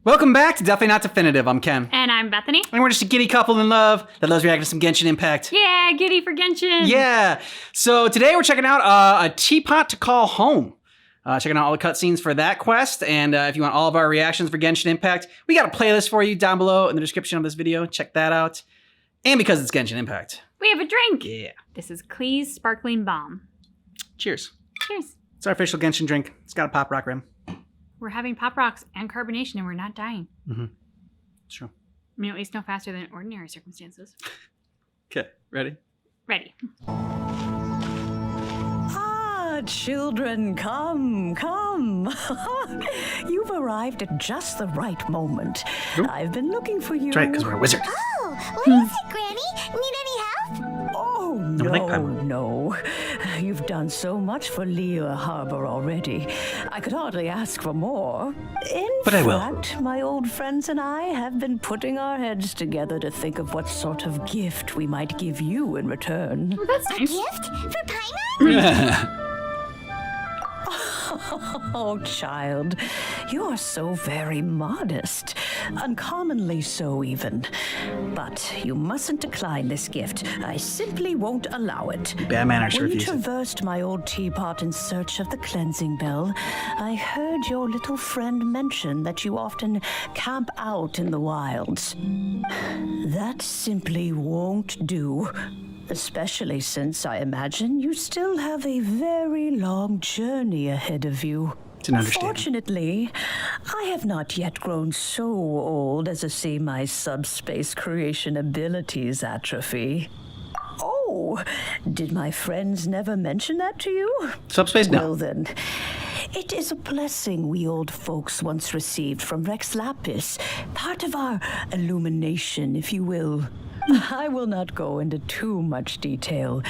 Welcome back to Definitely Not Definitive. I'm Ken. And I'm Bethany. And we're just a giddy couple in love that loves reacting to some Genshin Impact. Yeah, giddy for Genshin. Yeah. So today we're checking out a Teapot to call home. Checking out all the cutscenes for that quest. And if you want all of our reactions for Genshin Impact, we got a playlist for you down below in the description of this video. Check that out. And because it's Genshin Impact, we have a drink. Yeah. This is Klee's Sparkling Bomb. Cheers. Cheers. It's our official Genshin drink. It's got a pop rock rim. We're having Pop Rocks and carbonation, and we're not dying. Mm-hmm. It's true. I mean, at least no faster than ordinary circumstances. Okay, ready? Ready. Ah, children, come. You've arrived at just the right moment. Ooh. I've been looking for you. That's right, because we're a wizard. Oh, what is it, Granny? Need any help? Oh, no. You've done so much for Lea Harbor already. I could hardly ask for more. But I will. In fact, my old friends and I have been putting our heads together to think of what sort of gift we might give you in return. Oh, that's A nice. gift? For Paimon? Oh, child, you are so very modest. Uncommonly so, even. But you mustn't decline this gift. I simply won't allow it. Bad manners to When you refuse it. traversed my old teapot in search of the cleansing bell, I heard your little friend mention that you often camp out in the wilds. That simply won't do. Especially since I imagine you still have a very long journey ahead of you. It's an understatement. Fortunately, I have not yet grown so old as to see my subspace creation abilities atrophy. Oh, did my friends never mention that to you? Subspace? No. Well then, it is a blessing we old folks once received from Rex Lapis, part of our illumination, if you will. I will not go into too much detail,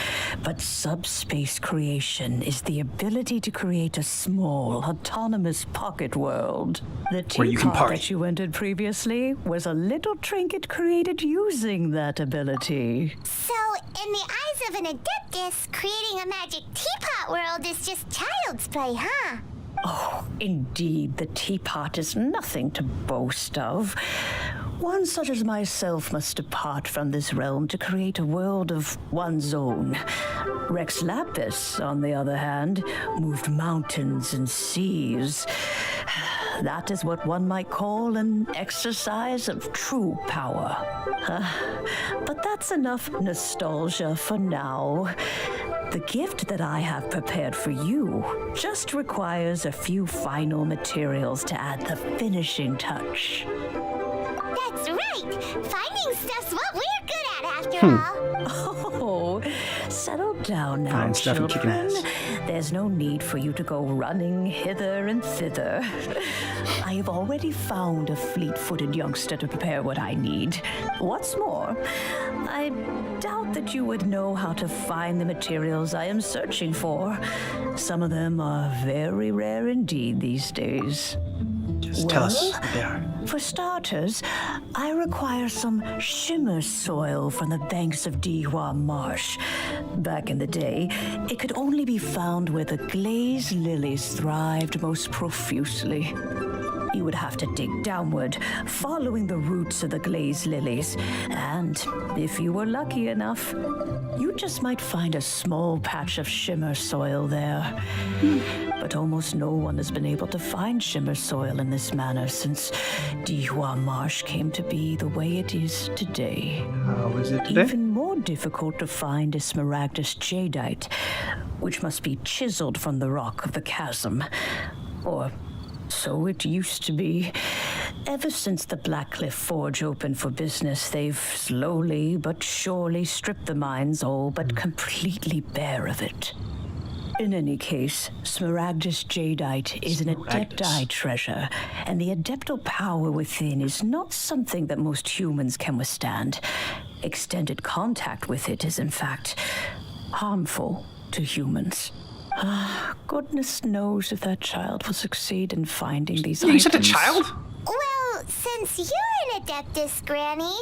but subspace creation is the ability to create a small, autonomous pocket world. The Where you can teapot party. that you entered previously was a little trinket created using that ability. So, in the eyes of an Adeptus, creating a magic teapot world is just child's play, huh? Oh, indeed, the teapot is nothing to boast of. One such as myself must depart from this realm to create a world of one's own. Rex Lapis, on the other hand, moved mountains and seas. That is what one might call an exercise of true power. But that's enough nostalgia for now. The gift that I have prepared for you just requires a few final materials to add the finishing touch. That's right! Finding stuff's what we're good at, after all. Oh, settle down now, Fine stuff and kicking children. ass. There's no need for you to go running hither and thither. I have already found a fleet-footed youngster to prepare what I need. What's more, I doubt that you would know how to find the materials I am searching for. Some of them are very rare indeed these days. Just tell us Well, what they are. For starters, I require some shimmer soil from the banks of Dihua Marsh. Back in the day, it could only be found where the glazed lilies thrived most profusely. You would have to dig downward, following the roots of the glazed lilies. And if you were lucky enough, you just might find a small patch of shimmer soil there. But almost no one has been able to find shimmer soil in this manner since Dihua Marsh came to be the way it is today. How is it today? Even more difficult to find is smaragdus jadeite, which must be chiseled from the rock of the chasm. Or so it used to be. Ever since the Blackcliff Forge opened for business, they've slowly but surely stripped the mines all but completely bare of it. In any case, smaragdus jadeite is an adepti treasure, and the adeptal power within is not something that most humans can withstand. Extended contact with it is, in fact, harmful to humans. Goodness knows if that child will succeed in finding these You items. said a child? Well, since you're an Adeptus, Granny,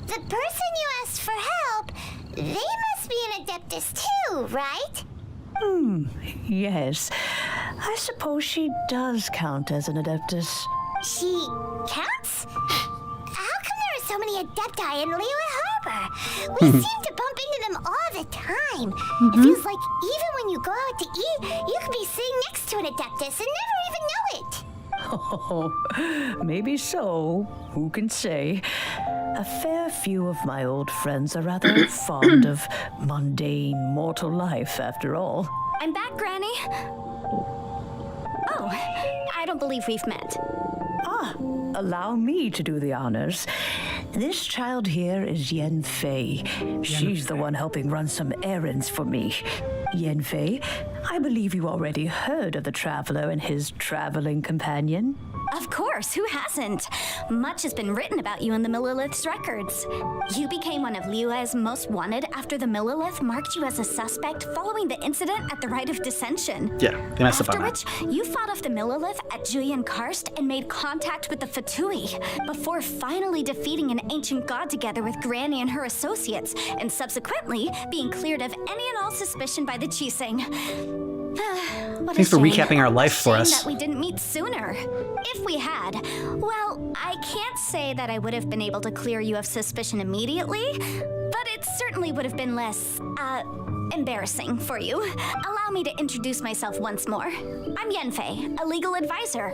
the person you asked for help, they must be an Adeptus too, right? Yes. I suppose she does count as an adeptus. She counts? How come there are so many Adepti in Liyue Harbor? We seem to bump into them all the time. It feels like even when you go out to eat, you could be sitting next to an Adeptus and never even know it. Oh, maybe so. Who can say? A fair few of my old friends are rather fond of mundane mortal life, after all. I'm back, Granny. Oh, I don't believe we've met. Ah, allow me to do the honors. This child here is Yen Fei. She's the one helping run some errands for me. Yen Fei, I believe you already heard of the traveler and his traveling companion. Of course, who hasn't? Much has been written about you in the Millilith's records. You became one of Liyue's most wanted after the Millilith marked you as a suspect following the incident at the Rite of Dissension. Yeah, they messed up on After which, you fought off the Millilith at Julian Karst and made contact with the Fatui, before finally defeating an ancient god together with Granny and her associates, and subsequently being cleared of any and all suspicion by the Chiseng. Thanks for recapping our life for us. That we didn't meet sooner. If we had, well, I can't say that I would have been able to clear you of suspicion immediately, but it certainly would have been less, embarrassing for you. Allow me to introduce myself once more. I'm Yenfei, a legal advisor.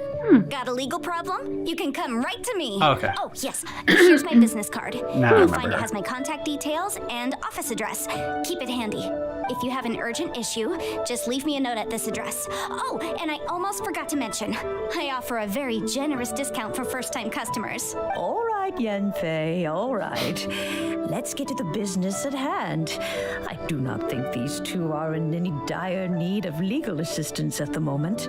Got a legal problem? You can come right to me. Okay. Oh, yes. Here's my business card. Nah, You'll find it has my contact details and office address. Keep it handy. If you have an urgent issue, just leave me a note at this address. Oh, and I almost forgot to mention, I offer a very generous discount for first-time customers. All right, Yen Fei, all right. Let's get to the business at hand. I do not think these two are in any dire need of legal assistance at the moment.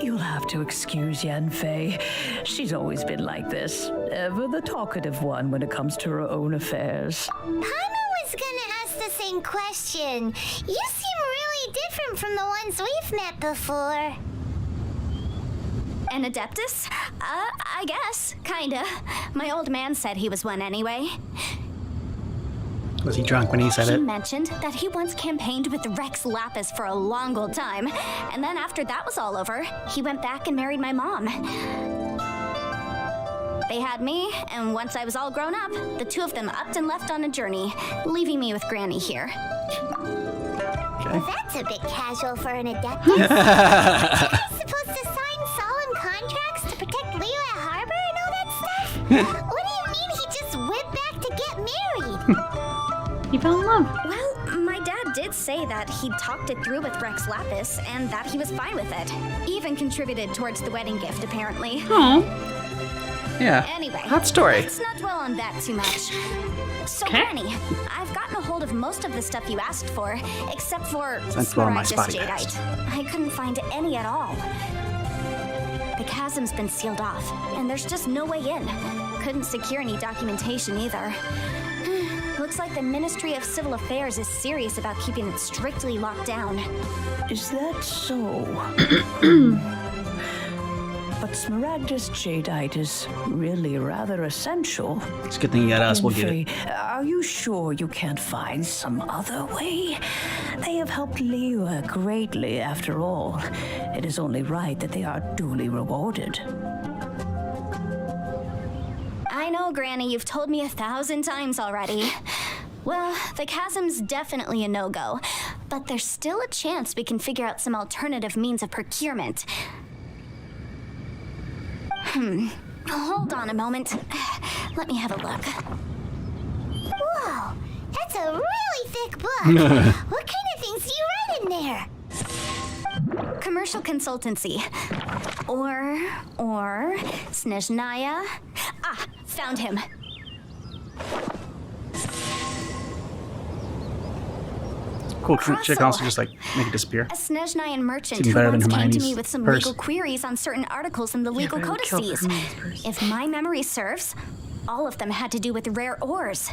You'll have to excuse Yen Fei. She's always been like this, ever the talkative one when it comes to her own affairs. Paimon was gonna ask the same question. You seem really different from the ones we've met before. An Adeptus? I guess. Kinda. My old man said he was one anyway. Was he drunk when he said He it? mentioned that he once campaigned with Rex Lapis for a long old time, and then after that was all over, he went back and married my mom. They had me, and once I was all grown up, the two of them upped and left on a journey, leaving me with Granny here. Okay. That's a bit casual for an Adeptus. Are you supposed to sign solemn contracts to protect Liyue Harbor and all that stuff? What do you mean he just went back to get married? He fell in love. Well, my dad did say that he'd talked it through with Rex Lapis, and that he was fine with it. Even contributed towards the wedding gift, apparently. Oh. Yeah. Anyway, Hot story. let's not dwell on that too much. So, Okay. Granny, I've gotten a hold of most of the stuff you asked for, except for That's blowing my Smaragdus spotty Jadeite. past. I couldn't find any at all. The chasm's been sealed off, and there's just no way in. Couldn't secure any documentation either. Looks like the Ministry of Civil Affairs is serious about keeping it strictly locked down. Is that so? But Smaragdus Jadeite is really rather essential. It's a good thing you got us. We'll get it. Yenfei, are you sure you can't find some other way? They have helped Liyue greatly, after all. It is only right that they are duly rewarded. I know, Granny, you've told me 1,000 times already. Well, the chasm's definitely a no-go, but there's still a chance we can figure out some alternative means of procurement. Hold on a moment. Let me have a look. Whoa, that's a really thick book. What kind of things do you write in there? Commercial consultancy. Or Snezhnaya. Ah, found him. Cool. She can also just like make it disappear. A Snezhnayan merchant It's who even better once than came to Hermione's me with some purse. legal queries on certain articles in the legal but it would kill codices. Hermione's purse. If my memory serves, all of them had to do with rare ores.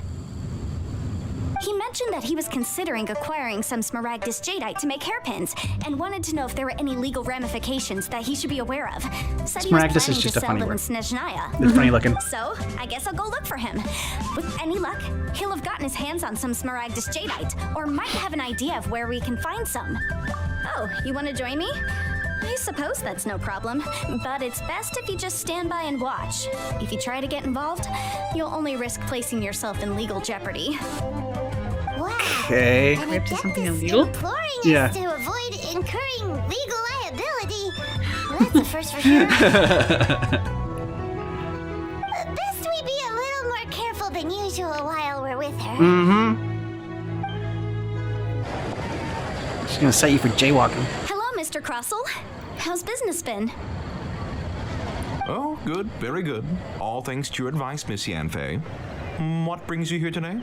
He mentioned that he was considering acquiring some Smaragdus Jadeite to make hairpins, and wanted to know if there were any legal ramifications that he should be aware of. Said he was Smaragdus is planning just to a funny sell them word. in Snezhnaya. It's funny looking. So, I guess I'll go look for him. With any luck, he'll have gotten his hands on some Smaragdus Jadeite, or might have an idea of where we can find some. Oh, you want to join me? I suppose that's no problem, but it's best if you just stand by and watch. If you try to get involved, you'll only risk placing yourself in legal jeopardy. Wow. Okay. An We have to do something adeptus illegal? imploring Yeah. us to avoid incurring legal liability. Well, that's the first for sure. Best we be a little more careful than usual while we're with her. Mm-hmm. She's gonna set you for jaywalking. Hello, Mr. Crossell. How's business been? Oh, good, very good. All thanks to your advice, Miss Yanfei. What brings you here today?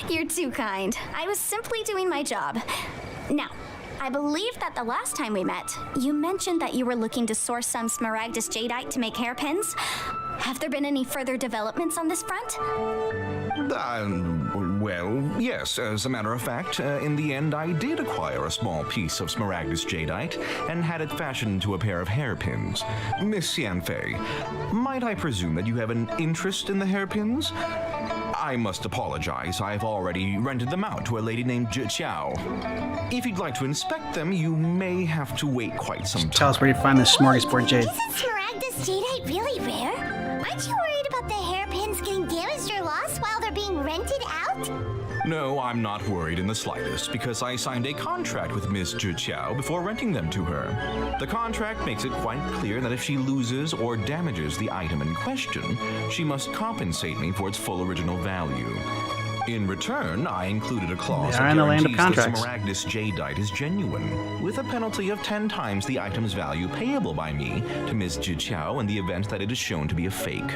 You're too kind. I was simply doing my job. Now, I believe that the last time we met, you mentioned that you were looking to source some Smaragdus Jadeite to make hairpins. Have there been any further developments on this front? Well, yes, as a matter of fact, in the end I did acquire a small piece of Smaragdus Jadeite and had it fashioned into a pair of hairpins. Miss Yanfei, might I presume that you have an interest in the hairpins? I must apologize, I've already rented them out to a lady named Chiao. If you'd like to inspect them, you may have to wait quite some time. Tell us where you find this smorgasbord jade. Isn't Smaragdus Jadeite really rare? Aren't you worried about the hairpins getting damaged or lost while they're being rented out? No, I'm not worried in the slightest, because I signed a contract with Miss Zhu Qiao before renting them to her. The contract makes it quite clear that if she loses or damages the item in question, she must compensate me for its full original value. In return, I included a clause We are that in the land of guarantees the contracts. Smaragdus Jadeite is genuine, with a penalty of 10 times the item's value payable by me to Miss Zhu Qiao in the event that it is shown to be a fake.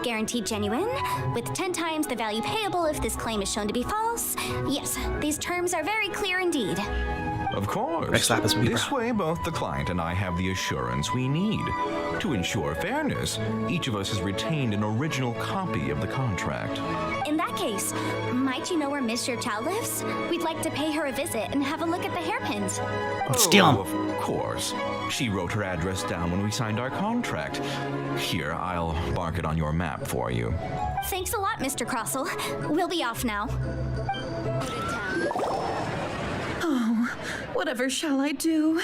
Guaranteed genuine, with 10 times the value payable if this claim is shown to be false. Yes, these terms are very clear indeed. Of course. Next lap is Weaver. This way, both the client and I have the assurance we need. To ensure fairness, each of us has retained an original copy of the contract. In that case, might you know where Miss Chow lives? We'd like to pay her a visit and have a look at the hairpins. Let's steal 'em. Of course. She wrote her address down when we signed our contract. Here, I'll mark it on your map for you. Thanks a lot, Mr. Crossell. We'll be off now. Whatever shall I do?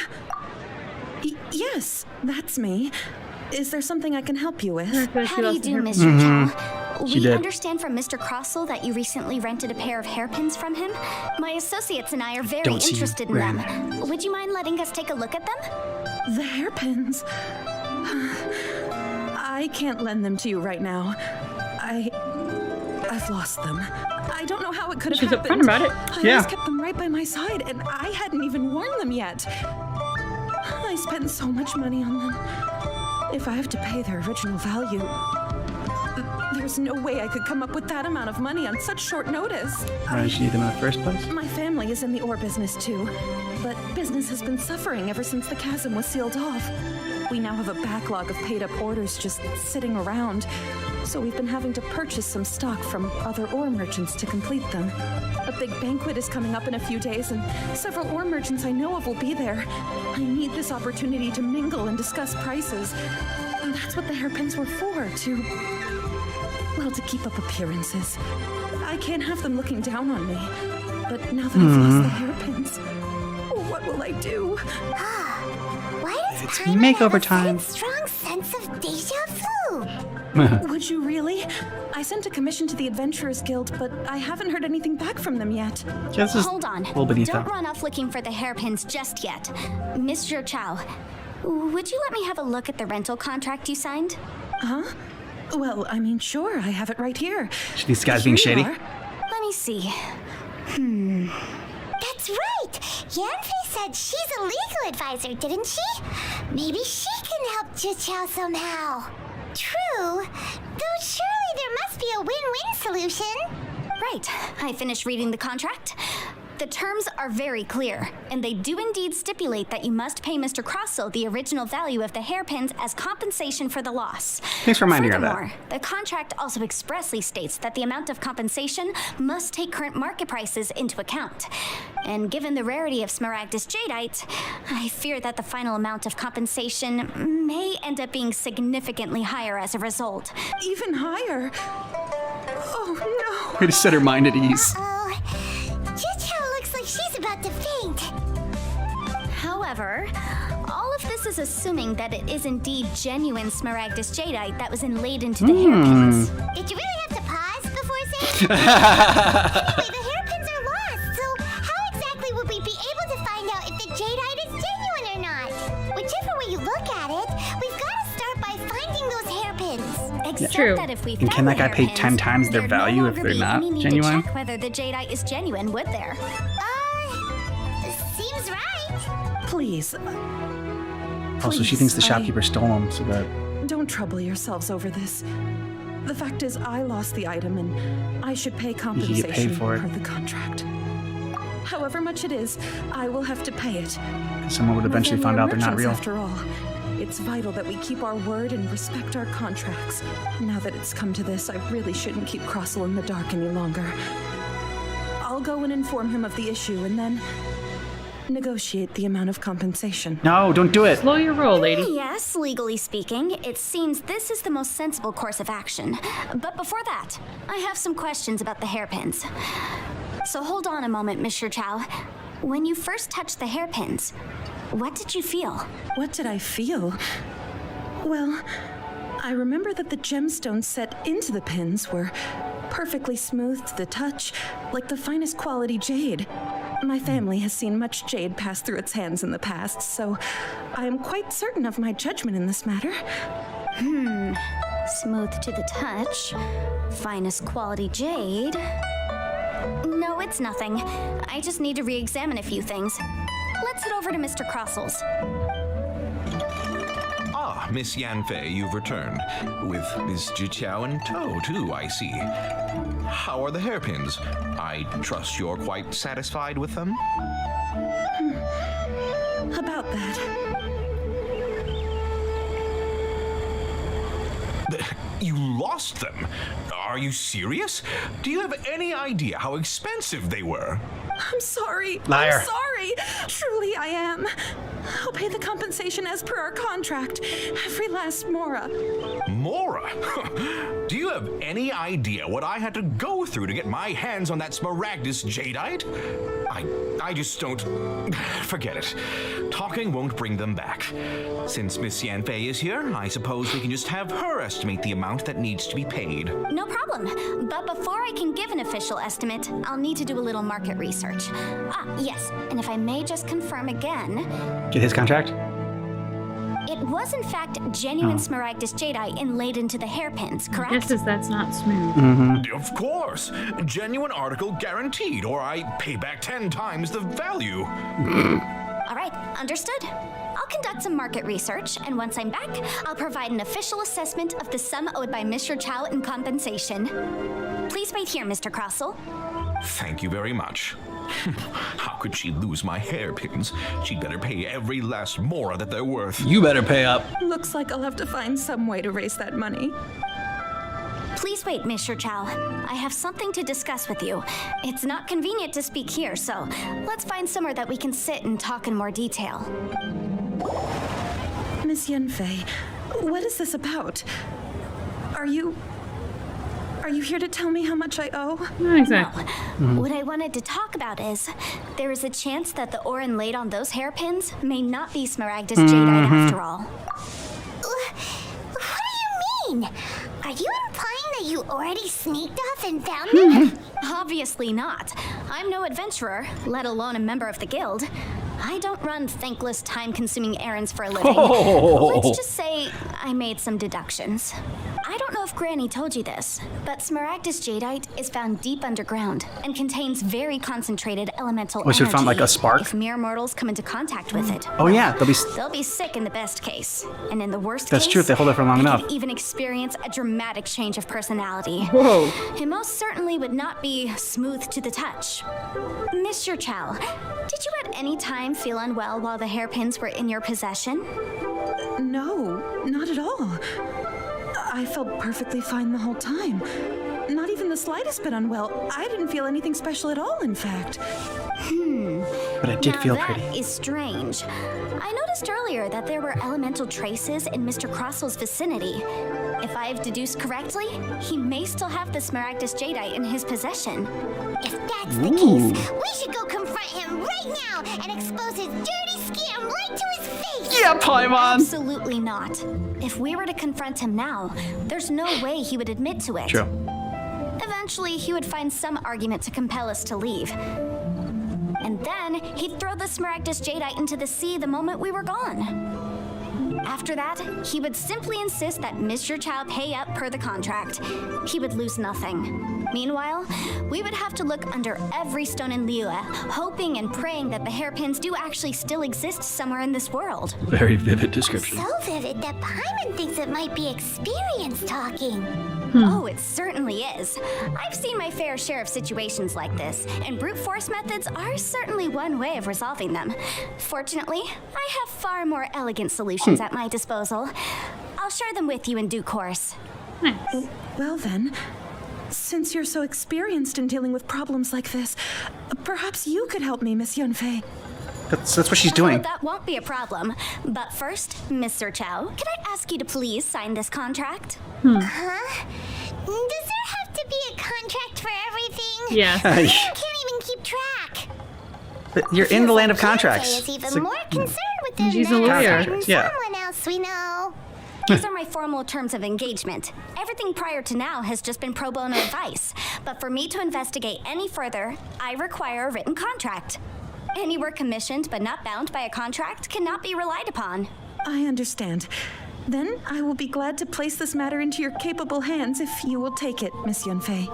Yes, that's me. Is there something I can help you with? How do you do, Mr. Chow? She We did. understand from Mr. Crossell that you recently rented a pair of hairpins from him. My associates and I are very Don't see interested in Ren. them. Would you mind letting us take a look at them? The hairpins. I can't lend them to you right now. I've lost them. I don't know how it could have She's happened. upfront about it. I Yeah. always kept them right by my side, and I hadn't even worn them yet. I spent so much money on them. If I have to pay their original value, there's no way I could come up with that amount of money on such short notice. Why did she need them in the first place? My family is in the ore business too, but business has been suffering ever since the chasm was sealed off. We now have a backlog of paid-up orders just sitting around, so we've been having to purchase some stock from other ore merchants to complete them. A big banquet is coming up in a few days, and several ore merchants I know of will be there. I need this opportunity to mingle and discuss prices. And that's what the hairpins were for, to keep up appearances. I can't have them looking down on me. But now that I've lost the hairpins, what will I do? Why does It's Paimon makeover have a time. strong sense of deja vu? Would you really? I sent a commission to the Adventurers Guild, but I haven't heard anything back from them yet. This is Hold on. a little beneath Don't that. run off looking for the hairpins just yet. Mr. Chow, would you let me have a look at the rental contract you signed? Huh? Well, I mean, sure, I have it right here. These guys being Here you shady. are. Let me see. That's right! Yanfei said she's a legal advisor, didn't she? Maybe she can help Chichao somehow. True, though surely there must be a win-win solution. Right. I finished reading the contract. The terms are very clear, and they do indeed stipulate that you must pay Mr. Crossell the original value of the hairpins as compensation for the loss. Thanks for reminding her of that. Furthermore, the contract also expressly states that the amount of compensation must take current market prices into account. And given the rarity of Smaragdus Jadeite, I fear that the final amount of compensation may end up being significantly higher as a result. Even higher. Oh, no. Way to set her mind at ease. Oh, Chichao looks like she's about to faint. However, all of this is assuming that it is indeed genuine smaragdus jadeite that was inlaid into the hairpins. Did you really have to pause before saying? Anyway, the hairpins are lost, so how exactly would we be able to find out if the jadeite is genuine or not? Whichever way you look at it, we've got to start by finding those hairpins. Except True. that if we And found can that the guy pay hairpins, 10 times their there'd no value if longer they're be not any need genuine? to check whether the jadeite is genuine, would there? Seems right. Please. Also, she thinks the Please, shopkeeper stole them, so that... Don't trouble yourselves over this. The fact is, I lost the item and I should pay get compensation paid for it. per the contract. However much it is, I will have to pay it. Someone would My eventually family find are out they're not merchants, real. After all, it's vital that we keep our word and respect our contracts. Now that it's come to this, I really shouldn't keep Crossel in the dark any longer. I'll go and inform him of the issue and then negotiate the amount of compensation. No, don't do it. Slow your roll, lady. Yes, legally speaking, it seems this is the most sensible course of action. But before that, I have some questions about the hairpins. So hold on a moment, Mr. Chow. When you first touched the hairpins, what did you feel? What did I feel? Well, I remember that the gemstones set into the pins were perfectly smooth to the touch, like the finest quality jade. My family has seen much jade pass through its hands in the past, so I am quite certain of my judgment in this matter. Smooth to the touch, finest quality jade. No, it's nothing. I just need to re-examine a few things. Let's head over to Mr. Crossel's. Ah, Miss Yanfei, you've returned. With Miss Jiqiao in tow, too, I see. How are the hairpins? I trust you're quite satisfied with them? About that. You lost them? Are you serious? Do you have any idea how expensive they were? I'm sorry. Liar. I'm sorry. Truly, I am. I'll pay the compensation as per our contract. Every last mora. Mora? Do you have any idea what I had to go through to get my hands on that smaragdus jadeite? I just don't... Forget it. Talking won't bring them back. Since Miss Yanfei is here, I suppose we can just have her estimate the amount that needs to be paid. No problem. But before I can give an official estimate, I'll need to do a little market research. Yes. And if I may just confirm again, Get his contract? it was in fact genuine smaragdus jadeite inlaid into the hairpins, correct? Guesses that's not smooth. Of course. Genuine article guaranteed, or I pay back 10 times the value. All right, understood. I'll conduct some market research, and once I'm back, I'll provide an official assessment of the sum owed by Mr. Chow in compensation. Please wait here, Mr. Crossel. Thank you very much. How could she lose my hairpins? She'd better pay every last mora that they're worth. You better pay up. Looks like I'll have to find some way to raise that money. Please wait, Mr. Chow. I have something to discuss with you. It's not convenient to speak here, so let's find somewhere that we can sit and talk in more detail. Miss Yanfei, what is this about? Are you here to tell me how much I owe? Not exactly. What I wanted to talk about is there is a chance that the ore inlaid on those hairpins may not be smaragdus jadeite after all. What do you mean? Are you implying that you already sneaked off and found them? Obviously not. I'm no adventurer, let alone a member of the guild. I don't run thankless, time-consuming errands for a living. Let's just say I made some deductions. I don't know if Granny told you this, but smaragdus jadeite is found deep underground and contains very concentrated elemental We should energy. find, like, a spark? If mere mortals come into contact with it, Oh yeah, they'll be sick in the best case, and in the worst That's case, true if they hold it for long they enough. could even experience a dramatic change of personality. Whoa. It most certainly would not be smooth to the touch. Mr. Chow, did you at any time feel unwell while the hairpins were in your possession? No, not at all. I felt perfectly fine the whole time. Not even the slightest bit unwell. I didn't feel anything special at all, in fact. But it did now feel that pretty. is strange. I noticed earlier that there were elemental traces in Mr. Crossel's vicinity. If I've deduced correctly, he may still have the Smaragdus Jadeite in his possession. If that's the case, we should go confront him right now and expose his dirty scam right to his face! Yeah, Paimon! Absolutely not. If we were to confront him now, there's no way he would admit to it. True. Eventually, he would find some argument to compel us to leave. And then, he'd throw the Smaragdus Jadeite into the sea the moment we were gone. After that, he would simply insist that Mr. Chow pay up per the contract. He would lose nothing. Meanwhile, we would have to look under every stone in Liyue, hoping and praying that the hairpins do actually still exist somewhere in this world. Very vivid description. So vivid that Paimon thinks it might be experience talking. Oh, it certainly is. I've seen my fair share of situations like this, and brute force methods are certainly one way of resolving them. Fortunately, I have far more elegant solutions at my disposal. I'll share them with you in due course. Nice. Well then, since you're so experienced in dealing with problems like this, perhaps you could help me, Miss Yunfei. That's what she's Oh, doing. that won't be a problem. But first, Mr. Chow, could I ask you to please sign this contract? Huh? Does there have to be a contract for everything? Yes. I can't even keep track. But you're in the land of contracts. Yunfei is even It's like- more concerned with them She's a than lawyer. Yeah. someone else we know. These are my formal terms of engagement. Everything prior to now has just been pro bono advice. But for me to investigate any further, I require a written contract. Any work commissioned but not bound by a contract cannot be relied upon. I understand. Then I will be glad to place this matter into your capable hands if you will take it, Miss Yunfei.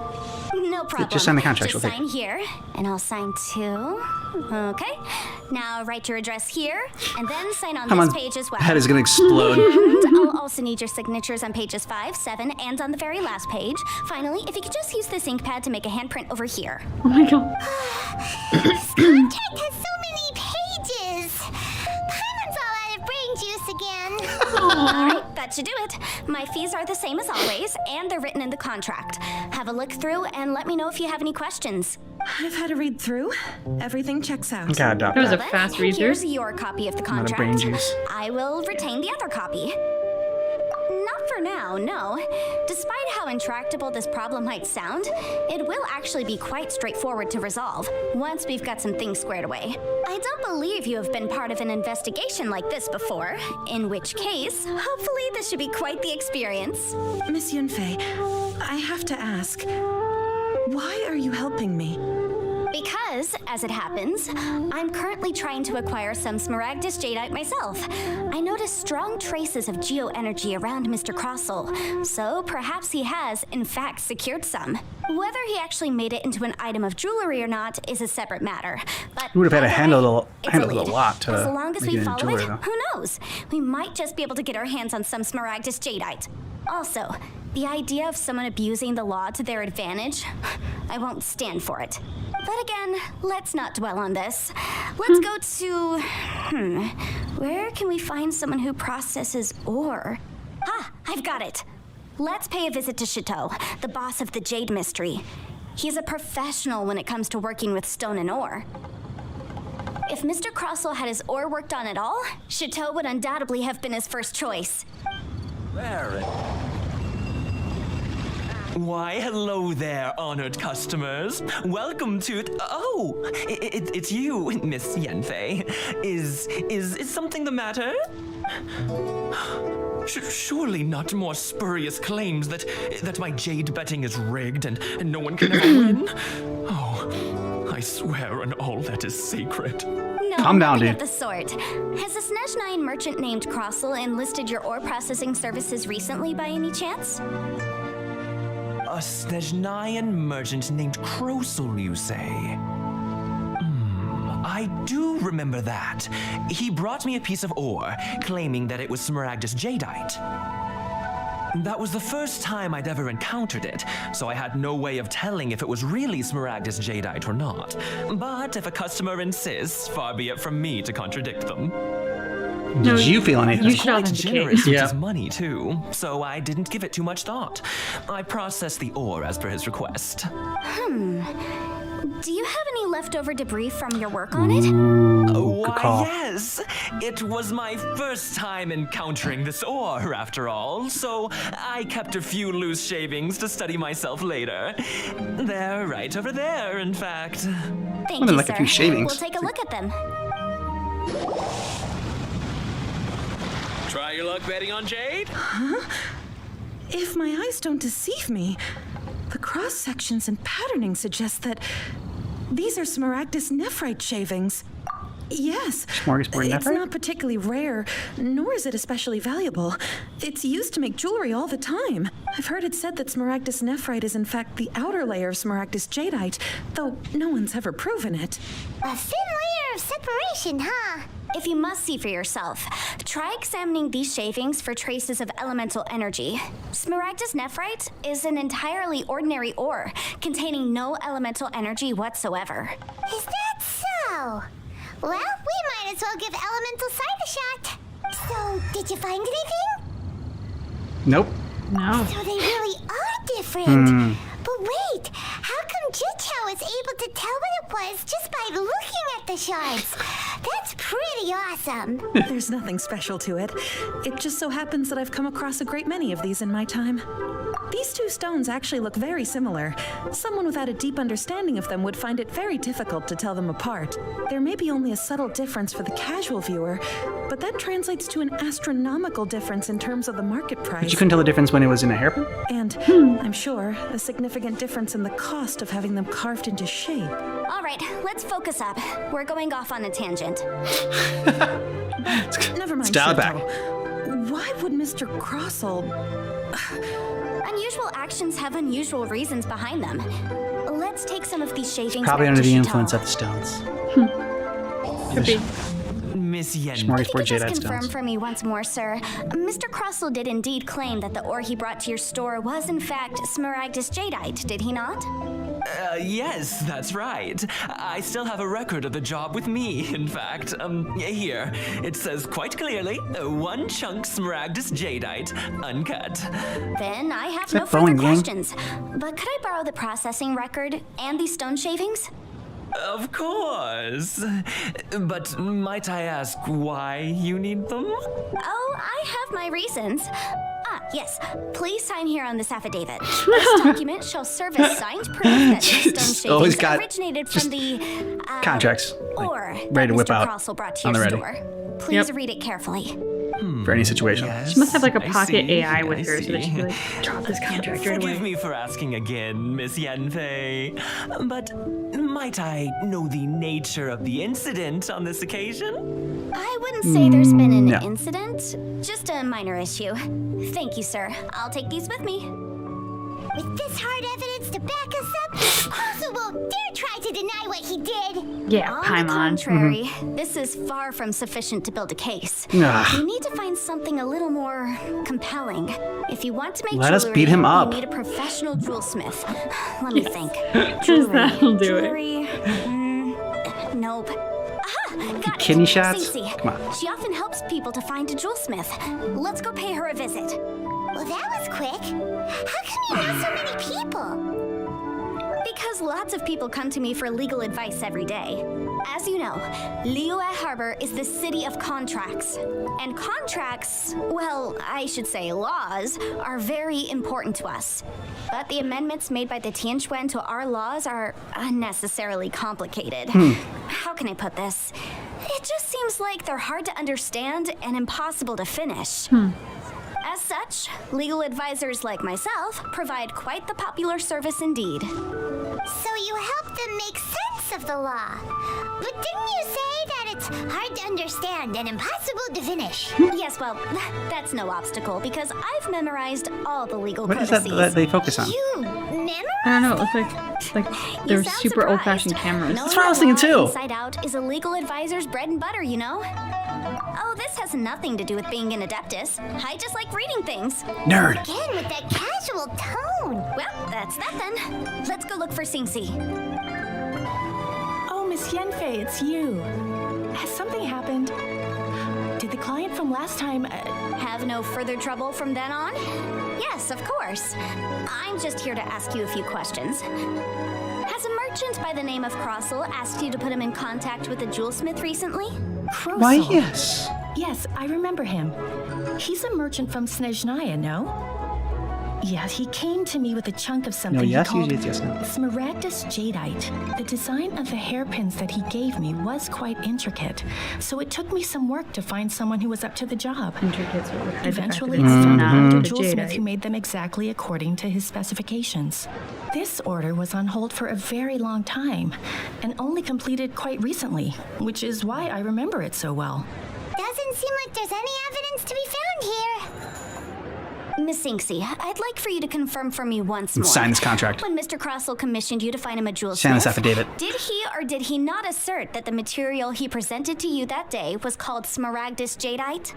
No problem. Just sign the contract, Just we'll take sign here, and I'll sign too. Okay. Now write your address here, and then sign on Paimon's this page as well. head is gonna explode. And I'll also need your signatures on pages 5, 7, and on the very last page. Finally, if you could just use this ink pad to make a handprint over here. Oh my god. This contract has so many pages. Paimon's all out of brain juice again. All right, that should do it. My fees are the same as always, and they're written in the contract. Have a look through and let me know if you have any questions. I've had a read through. Everything checks out. God, Doc. That was a Then, fast read through. Here's your copy of the Not a contract. brain juice. I will retain the other copy. Not for now, no. Despite how intractable this problem might sound, it will actually be quite straightforward to resolve once we've got some things squared away. I don't believe you have been part of an investigation like this before, in which case, hopefully this should be quite the experience. Miss Yunfei, I have to ask, why are you helping me? Because, as it happens, I'm currently trying to acquire some Smaragdus Jadeite myself. I noticed strong traces of geoenergy around Mr. Crossel, so perhaps he has, in fact, secured some. Whether he actually made it into an item of jewelry or not is a separate matter. But You would have had to either handle way, it it's a lead. lot to As long as make we it into follow jewelry, it, though. who knows? We might just be able to get our hands on some Smaragdus Jadeite. Also, the idea of someone abusing the law to their advantage, I won't stand for it. But again, let's not dwell on this. Let's go to... where can we find someone who processes ore? Ah, I've got it. Let's pay a visit to Chateau, the boss of the Jade Mystery. He's a professional when it comes to working with stone and ore. If Mr. Crossel had his ore worked on at all, Chateau would undoubtedly have been his first choice. Why, hello there, honored customers. Welcome to it's you, Miss Yanfei. Is something the matter? Surely not more spurious claims that my jade betting is rigged and no one can ever win? Oh, I swear on all that is sacred. No, Calm down, nothing dude. of the sort. Has a Snezhnine merchant named Crossel enlisted your ore processing services recently by any chance? A Snezhnayan merchant named Crossel, you say? I do remember that. He brought me a piece of ore, claiming that it was Smaragdus Jadeite. That was the first time I'd ever encountered it, so I had no way of telling if it was really Smaragdus Jadeite or not. But if a customer insists, far be it from me to contradict them. Did you feel anything? You should Quite authenticate. generous with Yeah. his money, too, so I didn't give it too much thought. I processed the ore as per his request. Do you have any leftover debris from your work on it? Good Why, call. yes. It was my first time encountering this ore, after all, so I kept a few loose shavings to study myself later. They're right over there, in fact. Thank Well, you, like sir. a few shavings. We'll take a look at them. Try your luck betting on Jade? If my eyes don't deceive me, the cross sections and patterning suggest that these are Smaragdus nephrite shavings. Yes. Smorgasbord It's nephrite? not particularly rare, nor is it especially valuable. It's used to make jewelry all the time. I've heard it said that Smaragdus nephrite is in fact the outer layer of Smaragdus jadeite, though no one's ever proven it. A thin layer of separation, huh? If you must see for yourself, try examining these shavings for traces of elemental energy. Smaragdus nephrite is an entirely ordinary ore, containing no elemental energy whatsoever. Is that so? Well, we might as well give elemental sight a shot. So, did you find anything? Nope. No. So they really are different. But wait, how come Jichao is able to tell what it was just by looking at the shards? That's pretty awesome. There's nothing special to it. It just so happens that I've come across a great many of these in my time. These two stones actually look very similar. Someone without a deep understanding of them would find it very difficult to tell them apart. There may be only a subtle difference for the casual viewer, but that translates to an astronomical difference in terms of the market But price. you couldn't tell the difference when it was in a hairpin? And I'm sure a significant difference in the cost of having them carved into shape. All right, let's focus up. We're going off on a tangent. Never mind. Dial it back. Shinto. Why would Mr. Crossell... Unusual actions have unusual reasons behind them. Let's take some of these shavings Probably back under to the Chateau. influence of the stones. Could be. Miss Yen. If you Smorgasbord could just jadeite confirm stones. for me once more, sir. Mr. Crossell did indeed claim that the ore he brought to your store was in fact Smaragdus jadeite, did he not? Yes, that's right. I still have a record of the job with me, in fact. Here. It says quite clearly, 1 chunk Smaragdus jadeite, uncut. Then I have that no further Boeing gang? questions. But could I borrow the processing record and these stone shavings? Of course. But might I ask why you need them? Oh, I have my reasons. Yes. Please sign here on this affidavit. This document shall serve as signed proof that these Just stone always shavings got originated just from the contracts, like, or ready that to whip Mr. out Crossell brought to on your the ready. store. Please read it carefully. For any situation. Yes, She must have like a I pocket see, AI with I her so that she see. can like drop this contract right Forgive away. me for asking again, Miss Yanfei, but might I know the nature of the incident on this occasion? I wouldn't say there's been an No. incident, just a minor issue. Thank you, sir. I'll take these with me. With this hard evidence to back us up, Crossell won't dare try to deny what he did. Yeah, On the Paimon. contrary, this is far from sufficient to build a case. Ah. You need to find something a little more compelling. If you want to make Let us jewelry, beat him up. you need a professional jewelsmith. Let me think. Just that'll do it. Jewelry. Nope. Aha! Got it. Kidney shots? Cece. Come on. She often helps people to find a jewelsmith. Let's go pay her a visit. Well, that was quick. How come you know so many people? Because lots of people come to me for legal advice every day. As you know, Liyue Harbor is the city of contracts. And contracts, well, I should say laws, are very important to us. But the amendments made by the Tianquan to our laws are unnecessarily complicated. How can I put this? It just seems like they're hard to understand and impossible to finish. As such, legal advisors like myself provide quite the popular service indeed. So you help them make sense of the law. But didn't you say that it's hard to understand and impossible to finish? Yes, well, that's no obstacle because I've memorized all the legal What is codices. that they focus on? You memorized I don't know. It looks like You they're sound super surprised. old-fashioned cameras. Knowing what I was the thinking, law too. Inside out is a legal advisor's bread and butter, you know? Oh, this has nothing to do with being an adeptus. I just like reading things. Nerd. again with that casual tone. Well, that's that then. Let's go look for Singsi. Oh, Miss Yanfei, it's you. Has something happened? Did the client from last time... Have no further trouble from then on? Yes, of course. I'm just here to ask you a few questions. Has a merchant by the name of Crossel asked you to put him in contact with a jewelsmith recently? Crossel. Why, yes. Yes, I remember him. He's a merchant from Snezhnaya, no? Yeah, he came to me with a chunk of something No, yes, he called yes, no. Smaragdus Jadeite. The design of the hairpins that he gave me was quite intricate, so it took me some work to find someone who was up to the job. Intricate, so Eventually, I found a master jewelsmith who made them exactly according to his specifications. This order was on hold for a very long time, and only completed quite recently, which is why I remember it so well. Doesn't seem like there's any evidence to be found here. Miss Inksy, I'd like for you to confirm for me once more. Sign this contract. When Mr. Crossel commissioned you to find him a jewelsmith, Sign this affidavit. did he or did he not assert that the material he presented to you that day was called Smaragdus Jadeite?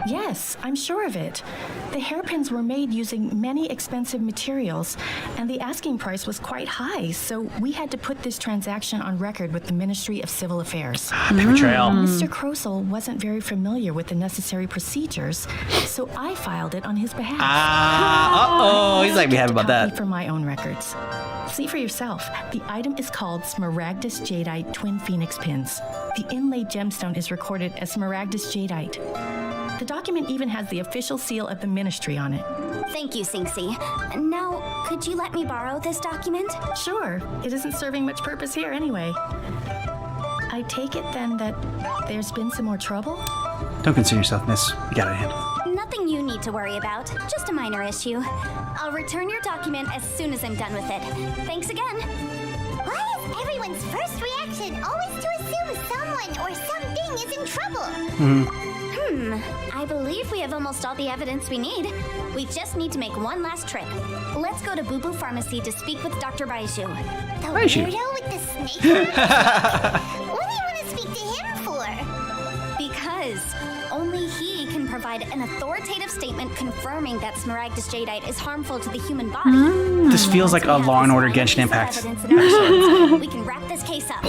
Yes, I'm sure of it. The hairpins were made using many expensive materials, and the asking price was quite high, so we had to put this transaction on record with the Ministry of Civil Affairs. Paper trail. Mr. Crossel wasn't very familiar with the necessary procedures, so I filed it on his behalf. Uh-oh. He's like, we have about Copy that. for my own records. See for yourself. The item is called Smaragdus Jadeite Twin Phoenix Pins. The inlaid gemstone is recorded as Smaragdus Jadeite. The document even has the official seal of the ministry on it. Thank you, Sinksy. Now, could you let me borrow this document? Sure, it isn't serving much purpose here anyway. I take it then that there's been some more trouble? Don't concern yourself, miss. You got it handled. Nothing you need to worry about, just a minor issue. I'll return your document as soon as I'm done with it. Thanks again. Why is everyone's first reaction always to assume someone or something is in trouble? I believe we have almost all the evidence we need. We just need to make one last trip. Let's go to Boo Boo Pharmacy to speak with Dr. Baiju. The Baiju. weirdo with the snake? What do you want to speak to him for? Because only he can provide an authoritative statement confirming that Smaragdus Jadeite is harmful to the human body. This feels like a Once we Law and have Order this Genshin final Impact. piece of evidence in our hands, we can wrap this case up.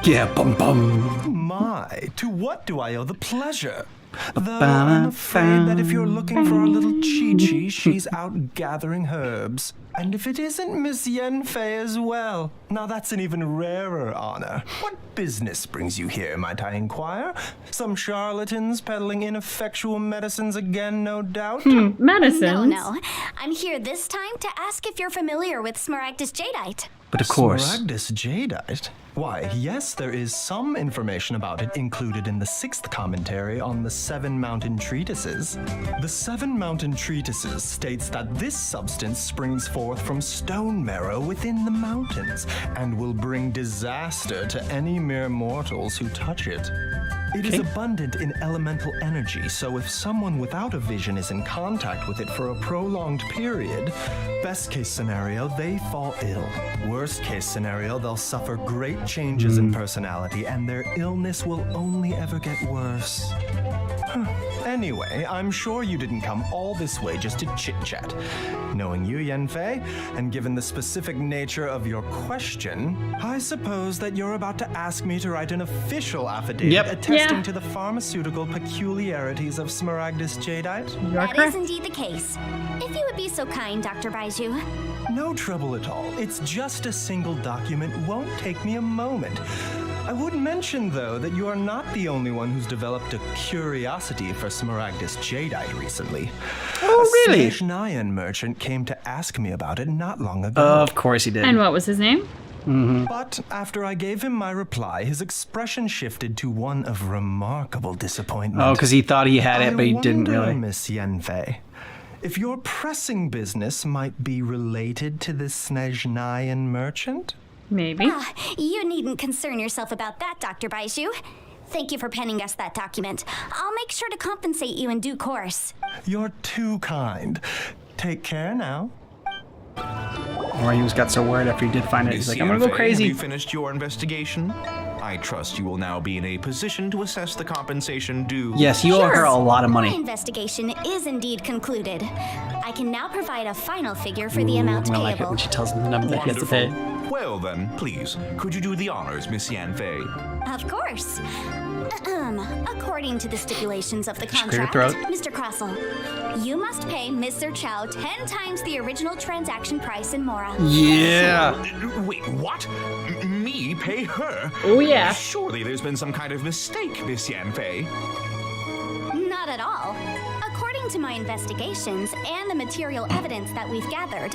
Yeah, bum bum. My, to what do I owe the pleasure? Though I'm afraid that if you're looking for a little Chi-Chi, she's out gathering herbs. And if it isn't Miss Yenfei as well, now that's an even rarer honor. What business brings you here, might I inquire? Some charlatans peddling ineffectual medicines again, no doubt? Medicines? No. I'm here this time to ask if you're familiar with Smaragdus Jadeite. But of course. Smaragdus Jadeite? Why, yes, there is some information about it included in the 6th commentary on the 7 Mountain Treatises. The 7 Mountain Treatises states that this substance springs forth from stone marrow within the mountains and will bring disaster to any mere mortals who touch it. It is abundant in elemental energy, so if someone without a vision is in contact with it for a prolonged period, best case scenario, they fall ill. Worst case scenario, they'll suffer great changes in personality and their illness will only ever get worse. Anyway, I'm sure you didn't come all this way just to chit-chat. Knowing you, Yenfei, and given the specific nature of your question, I suppose that you're about to ask me to write an official affidavit attesting to the pharmaceutical peculiarities of Smaragdus Jadeite? That is indeed the case. If you would be so kind, Dr. Baiju. No trouble at all. It's just a single document. Won't take me a moment. I would mention, though, that you are not the only one who's developed a curiosity for Smaragdus Jadeite recently. Oh, really? A Snezhnayan merchant came to ask me about it not long ago. Of course he did. And what was his name? But after I gave him my reply, his expression shifted to one of remarkable disappointment. Oh, because he thought he had it, but he didn't wonder, really. Miss Yenfei, if your pressing business might be related to this Snezhnayan merchant? Maybe. You needn't concern yourself about that, Dr. Baiju. Thank you for penning us that document. I'll make sure to compensate you in due course. You're too kind. Take care now. Or he was got so worried after he did find it. He's like, I'm gonna go Yenfei, Have crazy. you finished your investigation? I trust you will now be in a position to assess the compensation due. Yes, you owe her a lot of My money. investigation is indeed concluded. I can now provide a final figure for the amount I like it payable. when she tells him the number that he has to pay. Well then, please, could you do the honors, Miss Yanfei? Of course. According to the stipulations of the Clear your contract, throat. Mr. Crossell, you must pay Mr. Chow 10 times the original transaction price in Mora. Yeah. Wait, what? Me pay her? Oh, yeah. Surely there's been some kind of mistake, Miss Yanfei. Not at all. According to my investigations and the material evidence that we've gathered,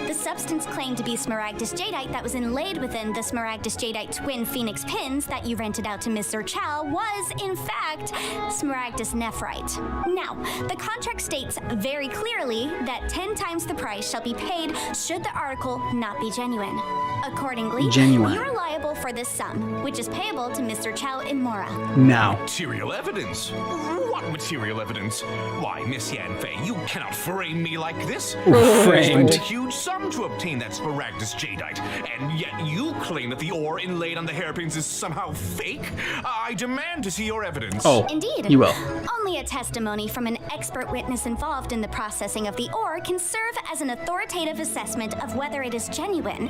the substance claimed to be smaragdus jadeite that was inlaid within the smaragdus jadeite twin phoenix pins that you rented out to Mr. Chow was, in fact, smaragdus nephrite. Now, the contract states very clearly that 10 times the price shall be paid should the article not be genuine. Accordingly, Genuine. you're liable for this sum, which is payable to Mr. Chow in Mora. Now. Material evidence? What material evidence? Why, Miss Yanfei, you cannot frame me like this. I Framed. spent a huge sum to obtain that smaragdus jadeite, and yet you claim that the ore inlaid on the hairpins is somehow fake? I demand to see your evidence. Oh. Indeed. You will. Only a testimony from an expert witness involved in the processing of the ore can serve as an authoritative assessment of whether it is genuine.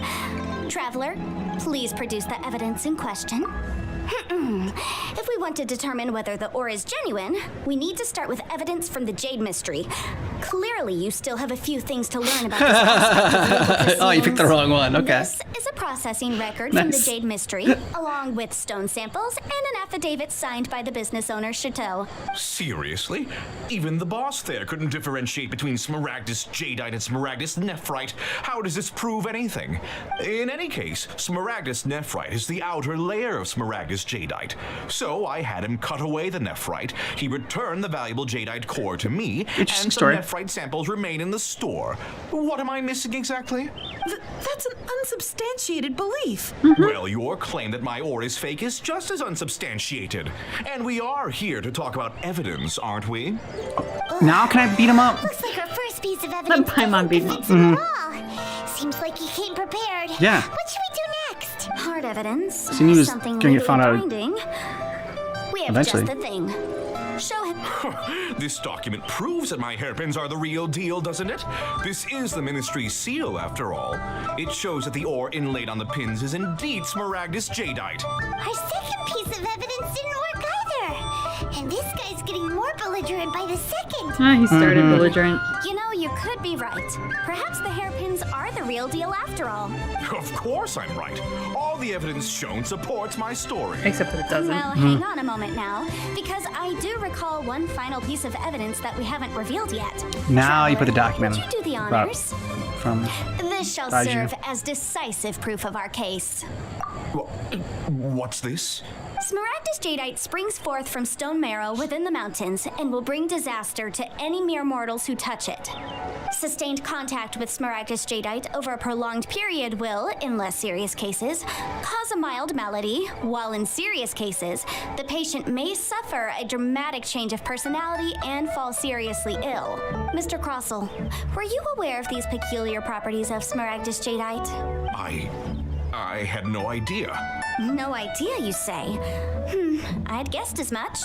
Traveler, please produce the evidence in question. If we want to determine whether the ore is genuine, we need to start with evidence from the Jade Mystery. Clearly, you still have a few things to learn about this aspect of legal proceedings. Oh, you picked the wrong one. Okay. This is a processing record from the Nice. Jade Mystery, along with stone samples and an affidavit signed by the business owner, Chateau. Seriously? Even the boss there couldn't differentiate between smaragdus jadeite and smaragdus nephrite. How does this prove anything? In any case, smaragdus nephrite is the outer layer of smaragdus jadeite. So I had him cut away the nephrite. He returned the valuable jadeite core to me, and Interesting some story. nephrite samples remain in the store. What am I missing exactly? That's an unsubstantiated belief. Well, your claim that my ore is fake is just as unsubstantiated. And we are here to talk about evidence, aren't we? Now can I beat him up? Looks like our first piece of evidence Paimon beat him up. convincing at all. Seems like you came prepared. Yeah. What should we do next? Hard evidence. Seemed he was something gonna get legally found out binding. We have eventually. just the thing. Show him. This document proves that my hairpins are the real deal, doesn't it? This is the Ministry's seal, after all. It shows that the ore inlaid on the pins is indeed smaragdus jadeite. Our second piece of evidence didn't work either. And this guy's getting more belligerent by the second. Ah, he started belligerent. You know, you could be right. Perhaps the hairpins are the real deal after all. Of course I'm right. All the evidence shown supports my story. Except that it doesn't. Well, hang on a moment now, because I do recall one final piece of evidence that we haven't revealed yet. Now you put the Traveler, document would you do the Rob. honors? from. This shall Baiju. serve as decisive proof of our case. What's this? Smaragdus jadeite springs forth from stone marrow within the mountains and will bring disaster to any mere mortals who touch it. Sustained contact with smaragdus jadeite over a prolonged period will, in less serious cases, cause a mild malady, while in serious cases, the patient may suffer a dramatic change of personality and fall seriously ill. Mr. Crossell, were you aware of these peculiar properties of smaragdus jadeite? I had no idea. No idea, you say? I'd guessed as much.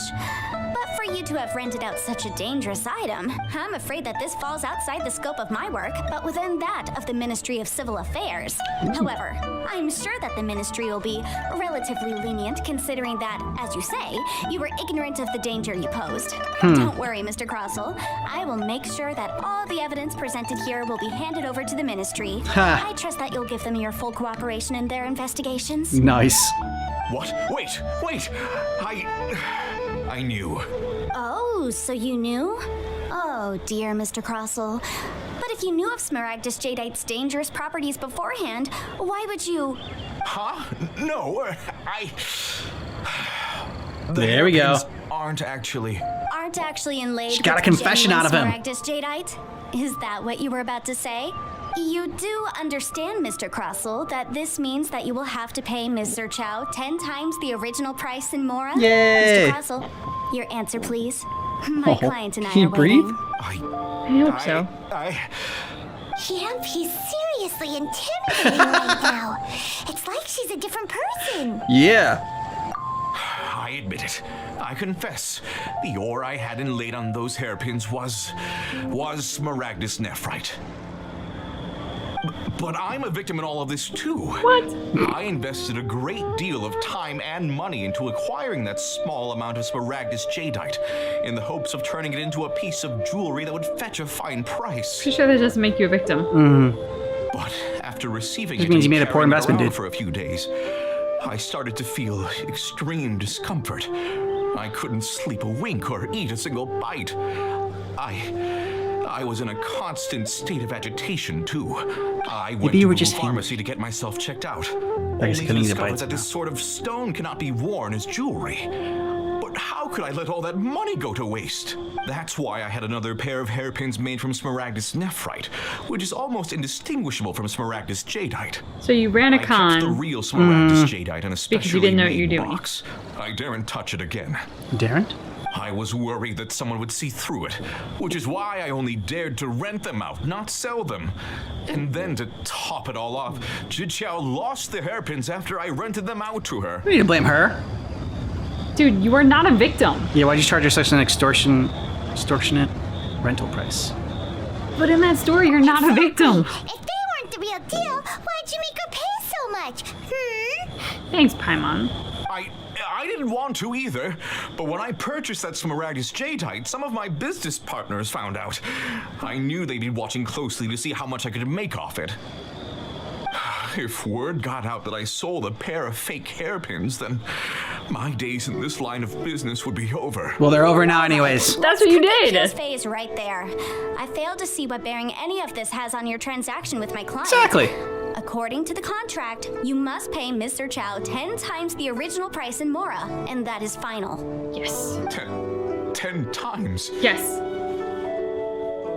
But for you to have rented out such a dangerous item, I'm afraid that this falls outside the scope of my work, but within that of the Ministry of Civil Affairs. However, I'm sure that the Ministry will be relatively lenient, considering that, as you say, you were ignorant of the danger you posed. Don't worry, Mr. Crossell. I will make sure that all the evidence presented here will be handed over to the Ministry. I trust that you'll give them your full cooperation in their investigations. Nice. What? Wait! I knew. Oh, so you knew? Oh, dear Mr. Crossell. But if you knew of smaragdus jadeite's dangerous properties beforehand, why would you... Huh? No, There we go. hairpins aren't actually inlaid She got with a confession genuine out of him. smaragdus jadeite? Is that what you were about to say? You do understand, Mr. Crossell, that this means that you will have to pay Mr. Chow 10 times the original price and more? Yay! Mr. Crossell, your answer, please. My Oh, client and I can you are waiting. breathe? I hope so. Yep, he's seriously intimidating right now. It's like she's a different person. Yeah. I admit it. I confess. The ore I had inlaid on those hairpins was smaragdus nephrite. But I'm a victim in all of this too. What? I invested a great deal of time and money into acquiring that small amount of Smaragdus jadeite in the hopes of turning it into a piece of jewelry that would fetch a fine price. Pretty sure that doesn't make you a victim. But after receiving This it means you and made a poor carrying it investment, around dude. for a few days, I started to feel extreme discomfort. I couldn't sleep a wink or eat a single bite. I was in a constant state of agitation too. I went you to were a just pharmacy to get myself checked out. I guess Only I couldn't to eat a discover bite that this sort of stone cannot be worn as jewelry. But how could I let all that money go to waste? That's why I had another pair of hairpins made from Smaragdus nephrite, which is almost indistinguishable from Smaragdus jadeite. So you ran a I kept the con. real Smaragdus jadeite in a specially didn't know what made you were doing. box. I daren't touch it again. Daren't? I was worried that someone would see through it, which is why I only dared to rent them out, not sell them. And then to top it all off, Jiqiao lost the hairpins after I rented them out to her. You need to blame her. Dude, you are not a victim. Yeah, why'd you charge her such an extortionate rental price? But in that story, you're not a victim. If they weren't the real deal, why'd you make her pay so much? Thanks, Paimon. I didn't want to either, but when I purchased that Smaragdus jadeite, some of my business partners found out. I knew they'd be watching closely to see how much I could make off it. If word got out that I sold a pair of fake hairpins, then my days in this line of business would be over. Well, they're over now anyways. That's what you His did. phase right there. I failed to see what bearing any of this has on your transaction with my client. Exactly. According to the contract, you must pay Mr. Chow 10 times the original price in Mora, and that is final. Yes. 10 times? Yes.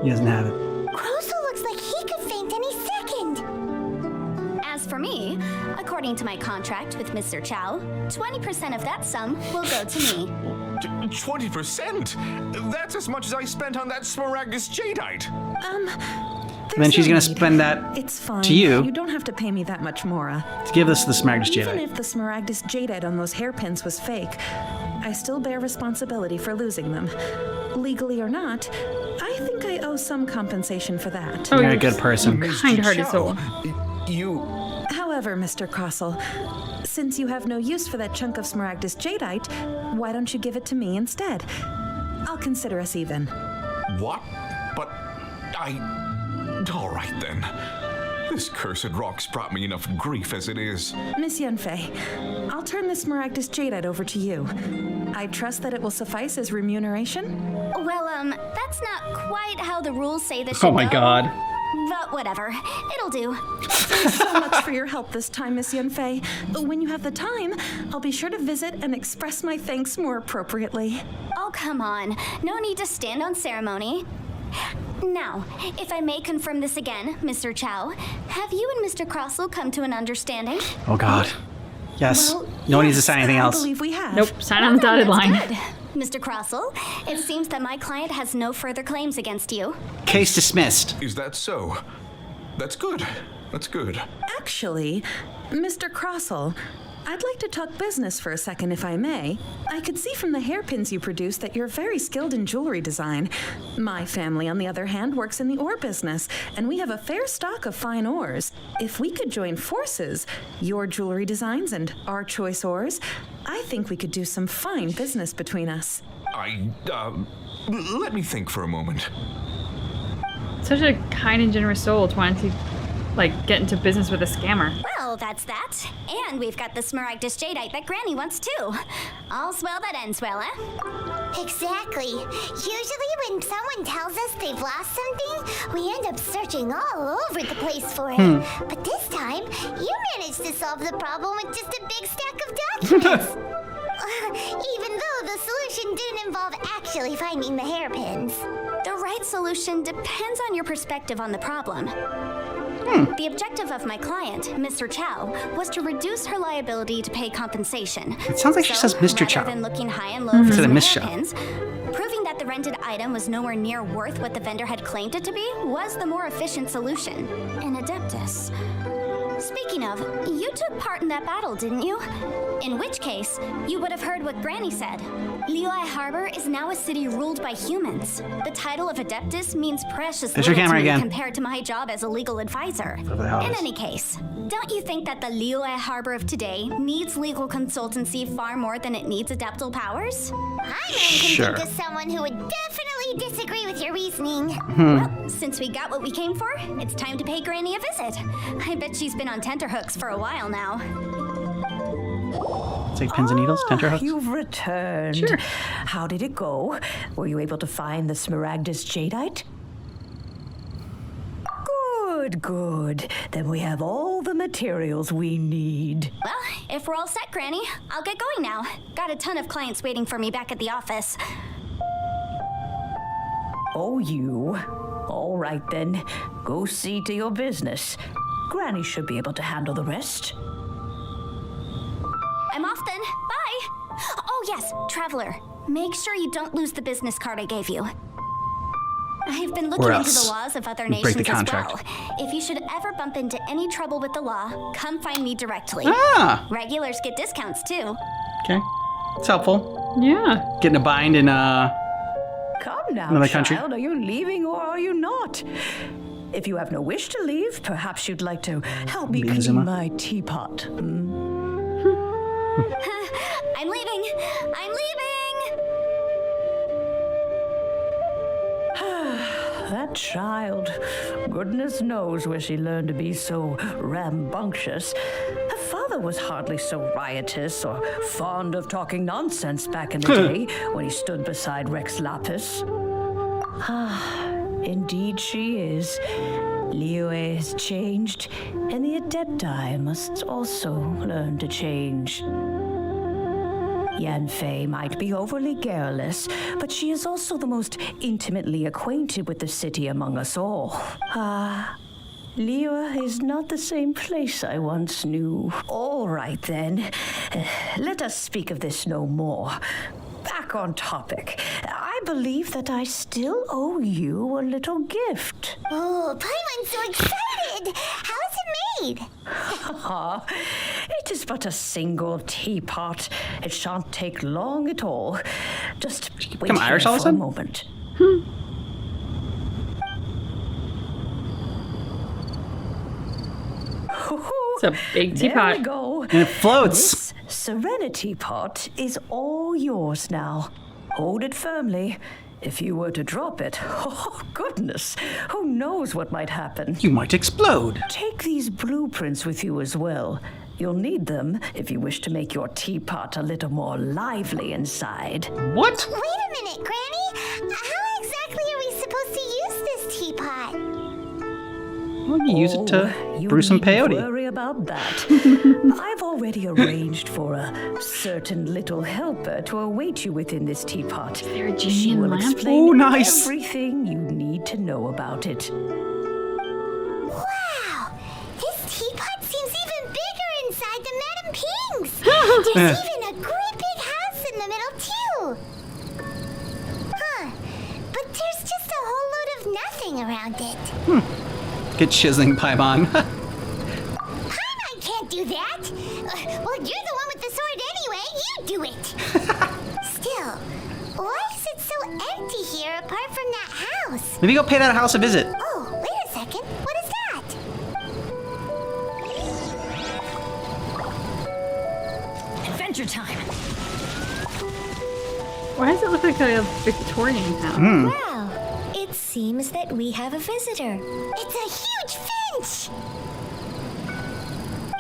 He doesn't have it. Grosso looks like he could faint any second. As for me, according to my contract with Mr. Chow, 20% of that sum will go to me. 20%? That's as much as I spent on that Smaragdus jadeite. And then she's gonna spend that It's fine. to you. You don't have to pay me that much, Mora. to give us the Smaragdus Even jadeite. if the Smaragdus jadeite on those hairpins was fake, I still bear responsibility for losing them. Legally or not, I think I owe some compensation for that. You're a you're good person. kind-hearted soul. You... However, Mr. Crossell, since you have no use for that chunk of Smaragdus jadeite, why don't you give it to me instead? I'll consider us even. What? But all right then. This cursed rock's brought me enough grief as it is. Miss Yunfei, I'll turn this Smaragdus jadeite over to you. I trust that it will suffice as remuneration? Well, that's not quite how the rules say this should Oh my go. god. But whatever, it'll do. Thanks so much for your help this time, Miss Yunfei. When you have the time, I'll be sure to visit and express my thanks more appropriately. Oh, come on. No need to stand on ceremony. Now, if I may confirm this again, Mr. Chow, have you and Mr. Crossell come to an understanding? Oh god. Yes. Well, no one needs to yes, sign anything I else. believe we have. Nope. Sign on the dotted That's line. good. Mr. Crossell, it seems that my client has no further claims against you. Case dismissed. Is that so? That's good. That's good. Actually, Mr. Crossell, I'd like to talk business for a second, if I may. I could see from the hairpins you produce that you're very skilled in jewelry design. My family, on the other hand, works in the ore business, and we have a fair stock of fine ores. If we could join forces, your jewelry designs and our choice ores, I think we could do some fine business between us. Let me think for a moment. Such a kind and generous soul to want to, like, get into business with a scammer. Well, that's that. And we've got the Smaragdus jadeite that Granny wants too. All's well that ends well, eh? Exactly. Usually when someone tells us they've lost something, we end up searching all over the place for it. But this time, you managed to solve the problem with just a big stack of documents. Even though the solution didn't involve actually finding the hairpins. The right solution depends on your perspective on the problem. The objective of my client, Mr. Chow, was to reduce her liability to pay compensation. It sounds like she says Mr. Chow. Rather than looking high and low for Instead of some Miss Chow. hairpins, proving that the rented item was nowhere near worth what the vendor had claimed it to be was the more efficient solution. An adeptus. Speaking of, you took part in that battle, didn't you? In which case, you would have heard what Granny said. Liyue Harbor is now a city ruled by humans. The title of Adeptus means precious There's your little camera to me again. compared to my job as a legal advisor. Whatever the hell it In is. any case, don't you think that the Liyue Harbor of today needs legal consultancy far more than it needs adeptal powers? I can Sure. think of someone who would definitely disagree with your reasoning. Well, since we got what we came for, it's time to pay Granny a visit. I bet she's been on tenterhooks for a while now. It's like pins and needles, tenterhooks. You've returned. Sure. How did it go? Were you able to find the Smaragdus Jadeite? Good, good. Then we have all the materials we need. Well, if we're all set, Granny, I'll get going now. Got a ton of clients waiting for me back at the office. Oh, you. All right, then. Go see to your business. Granny should be able to handle the rest. I'm off then. Bye. Oh, yes, Traveler. Make sure you don't lose the business card I gave you. I've been looking Or into else the laws of other we break nations the as contract. well. If you should ever bump into any trouble with the law, come find me directly. Ah, Regulars get discounts too. okay. It's helpful. Yeah. Getting a bind in Come now, Another child. country? Are you leaving or are you not? If you have no wish to leave, perhaps you'd like to help me clean Zuma. my teapot. I'm leaving. I'm leaving. That child, goodness knows where she learned to be so rambunctious. Her father was hardly so riotous or fond of talking nonsense back in the day when he stood beside Rex Lapis. Indeed she is. Liyue has changed, and the Adepti must also learn to change. Yanfei might be overly garrulous, but she is also the most intimately acquainted with the city among us all. Liyue is not the same place I once knew. All right, then. Let us speak of this no more. Back on topic. I believe that I still owe you a little gift. Oh, Paimon's so excited! How is it made? It is but a single teapot. It shan't take long at all. Just wait become here Irish all of a for a sudden? moment. It's a big There we teapot. go. and it floats. This Serenity pot is all yours now. Hold it firmly. If you were to drop it, oh goodness, who knows what might happen. You might explode. Take these blueprints with you as well. You'll need them if you wish to make your teapot a little more lively inside. What? Wait a minute, Granny. How exactly are we supposed to use this teapot? Well, you use it to You brew some needn't peyote. worry about that. I've already arranged for a certain little helper to await you within this teapot. there a She genie in will lamp? explain Oh, nice. everything you need to know about it. Wow! This teapot seems even bigger inside than Madame Ping's! There's even a great big house in the middle, too! Huh. But there's just a whole load of nothing around it. Get chiseling Paimon. Paimon can't do that! Well, you're the one with the sword anyway. You do it! Still, why is it so empty here apart from that house? Maybe go pay that house a visit. Oh, wait a second. What is that? Adventure time. Why does it look like a Victorian town? Wow, it seems that we have a visitor. It's a huge finch!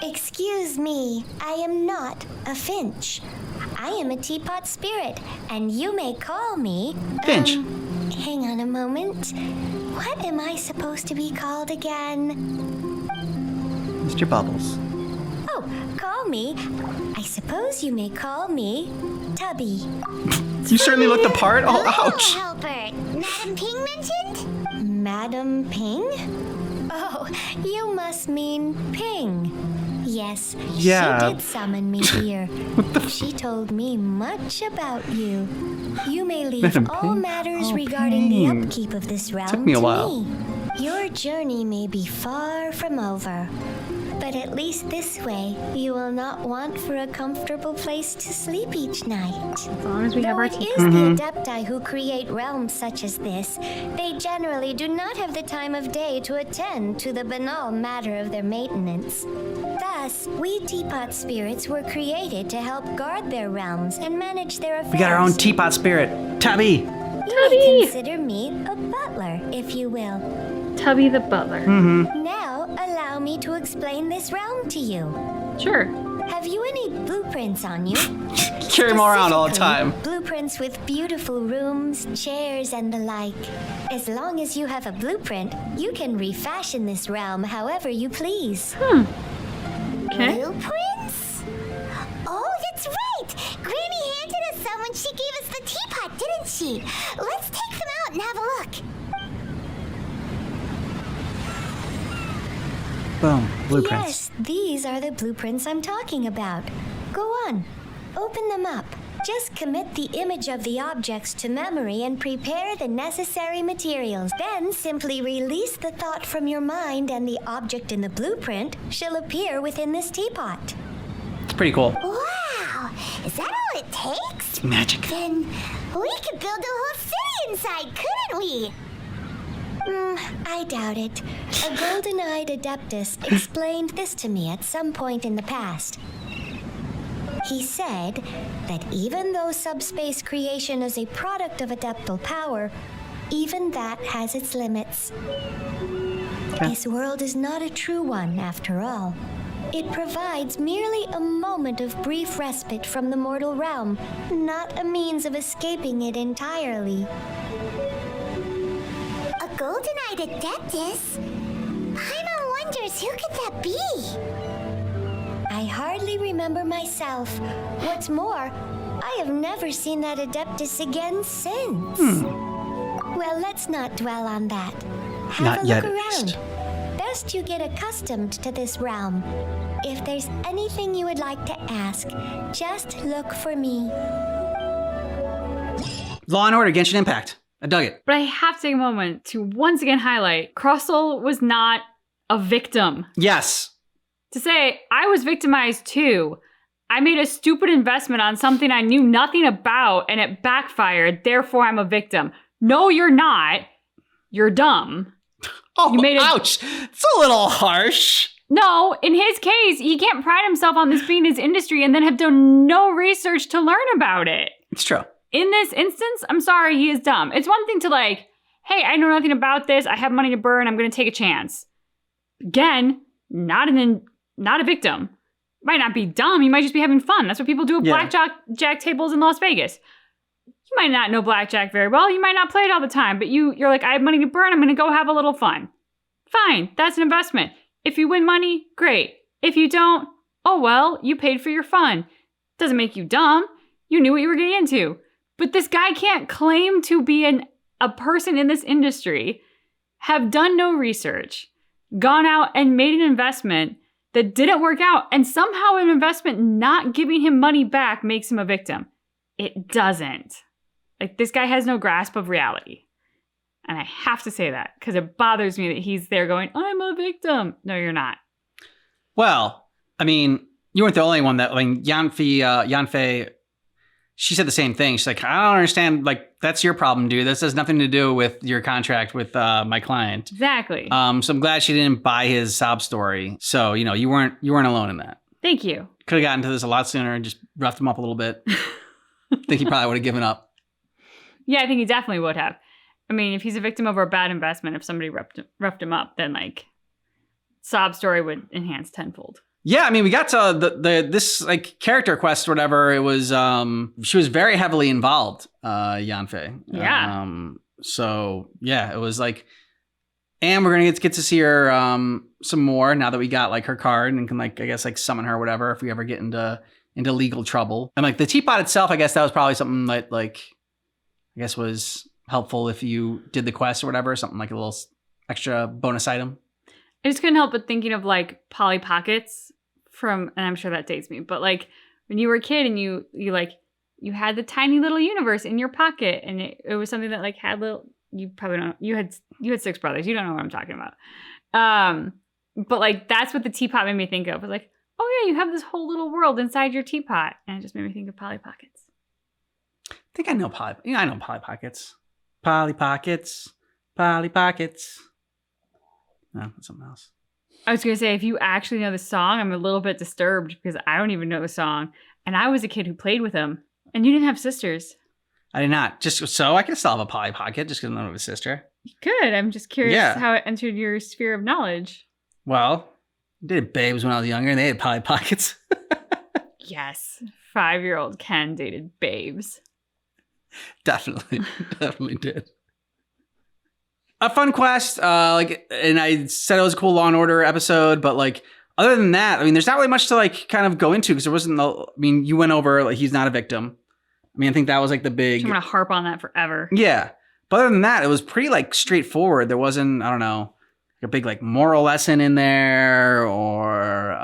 Excuse me, I am not a finch. I am a teapot spirit, and you may call me... Finch. Hang on a moment. What am I supposed to be called again? Mr. Bubbles. Oh, call me. I suppose you may call me Tubby. You certainly look the part. Oh, Hello, ouch. helper. Madam Ping mentioned? Madam Ping? Oh, you must mean Ping. Yes, Yeah. she did summon me here. She told me much about you. You may leave Madam all Ping? matters Oh, regarding the Ping. upkeep of this realm Took me a to while. me. Your journey may be far from over. But at least this way, you will not want for a comfortable place to sleep each night. As long as we have Though our it teeth. is the Adepti who create realms such as this, they generally do not have the time of day to attend to the banal matter of their maintenance. Thus, we Teapot spirits were created to help guard their realms and manage their affairs. We got our own Teapot spirit. Tubby! You may consider me a butler, if you will. Tubby the butler. Now, allow me to explain this realm to you. Sure. Have you any blueprints on you? Carry them around all the Specifically, time. Blueprints with beautiful rooms, chairs, and the like. As long as you have a blueprint, you can refashion this realm however you please. Okay. Blueprints? Oh, that's right! Granny handed us some when she gave us the teapot, didn't she? Let's take them out and have a look. Boom. Blueprints. Yes, these are the blueprints I'm talking about. Go on, open them up. Just commit the image of the objects to memory and prepare the necessary materials. Then simply release the thought from your mind and the object in the blueprint shall appear within this teapot. It's pretty cool. Wow, is that all it takes? Magic. Then we could build a whole city inside, couldn't we? I doubt it. A golden-eyed adeptus explained this to me at some point in the past. He said that even though subspace creation is a product of adeptal power, even that has its limits. This world is not a true one, after all. It provides merely a moment of brief respite from the mortal realm, not a means of escaping it entirely. A golden-eyed adeptus? Paimon wonders who could that be? I hardly remember myself. What's more, I have never seen that adeptus again since. Well, let's not dwell on that. Have Not a yet, look at around. least. Best you get accustomed to this realm. If there's anything you would like to ask, just look for me. Law and Order, Genshin Impact. I dug it. But I have to take a moment to once again highlight Crossel was not a victim. Yes. To say, I was victimized too. I made a stupid investment on something I knew nothing about and it backfired, therefore I'm a victim. No, you're not. You're dumb. Oh, You made a- ouch. It's a little harsh. No, in his case, he can't pride himself on this being his industry and then have done no research to learn about it. It's true. In this instance, I'm sorry, he is dumb. It's one thing to like, hey, I know nothing about this. I have money to burn. I'm going to take a chance. Again, not a victim. Might not be dumb. You might just be having fun. That's what people do at blackjack tables in Las Vegas. You might not know blackjack very well. You might not play it all the time, but you're like, I have money to burn. I'm going to go have a little fun. Fine. That's an investment. If you win money, great. If you don't, oh well, you paid for your fun. Doesn't make you dumb. You knew what you were getting into. But this guy can't claim to be a person in this industry, have done no research, gone out and made an investment that didn't work out, and somehow an investment not giving him money back makes him a victim. It doesn't. Like, this guy has no grasp of reality. And I have to say that because it bothers me that he's there going, I'm a victim. No, you're not. Well, I mean, you weren't the only one that, I mean, Yanfei, she said the same thing. She's like, I don't understand. Like, that's your problem, dude. This has nothing to do with your contract with my client. Exactly. So I'm glad she didn't buy his sob story. So, you know, you weren't alone in that. Thank you. Could have gotten to this a lot sooner and just roughed him up a little bit. I think he probably would have given up. Yeah, I think he definitely would have. I mean, if he's a victim of a bad investment, if somebody roughed him up, then like sob story would enhance tenfold. Yeah, I mean, we got to this like character quest or whatever. It was she was very heavily involved, Yanfei. Yeah. So yeah, it was like, and we're gonna get to see her some more now that we got like her card and can like I guess like summon her or whatever if we ever get into legal trouble. And like the teapot itself, I guess that was probably something that like I guess was helpful if you did the quest or whatever, something like a little extra bonus item. I just couldn't help but thinking of like Polly Pockets from, and I'm sure that dates me, but like when you were a kid and you had the tiny little universe in your pocket and it was something that like had little, you probably don't, you had 6 brothers. You don't know what I'm talking about. But like that's what the teapot made me think of. It was like, oh yeah, you have this whole little world inside your teapot, and it just made me think of Polly Pockets. I think I know Polly. I know Polly Pockets. Polly Pockets. Polly Pockets. No, that's something else. I was gonna say, if you actually know the song, I'm a little bit disturbed because I don't even know the song, and I was a kid who played with him, and you didn't have sisters. I did not. Just so I can still have a Polly Pocket just because I don't have a sister. You could. I'm just curious Yeah. how it entered your sphere of knowledge. Well, I did Babes when I was younger, and they had Polly Pockets. Yes, 5-year-old Ken dated babes. Definitely did. A fun quest, and I said it was a cool Law and Order episode, but like other than that, I mean, there's not really much to like kind of go into because there wasn't. You went over like he's not a victim. I mean, I think that was like the big. I'm gonna harp on that forever. Yeah, but other than that, it was pretty like straightforward. There wasn't, I don't know, a big like moral lesson in there, or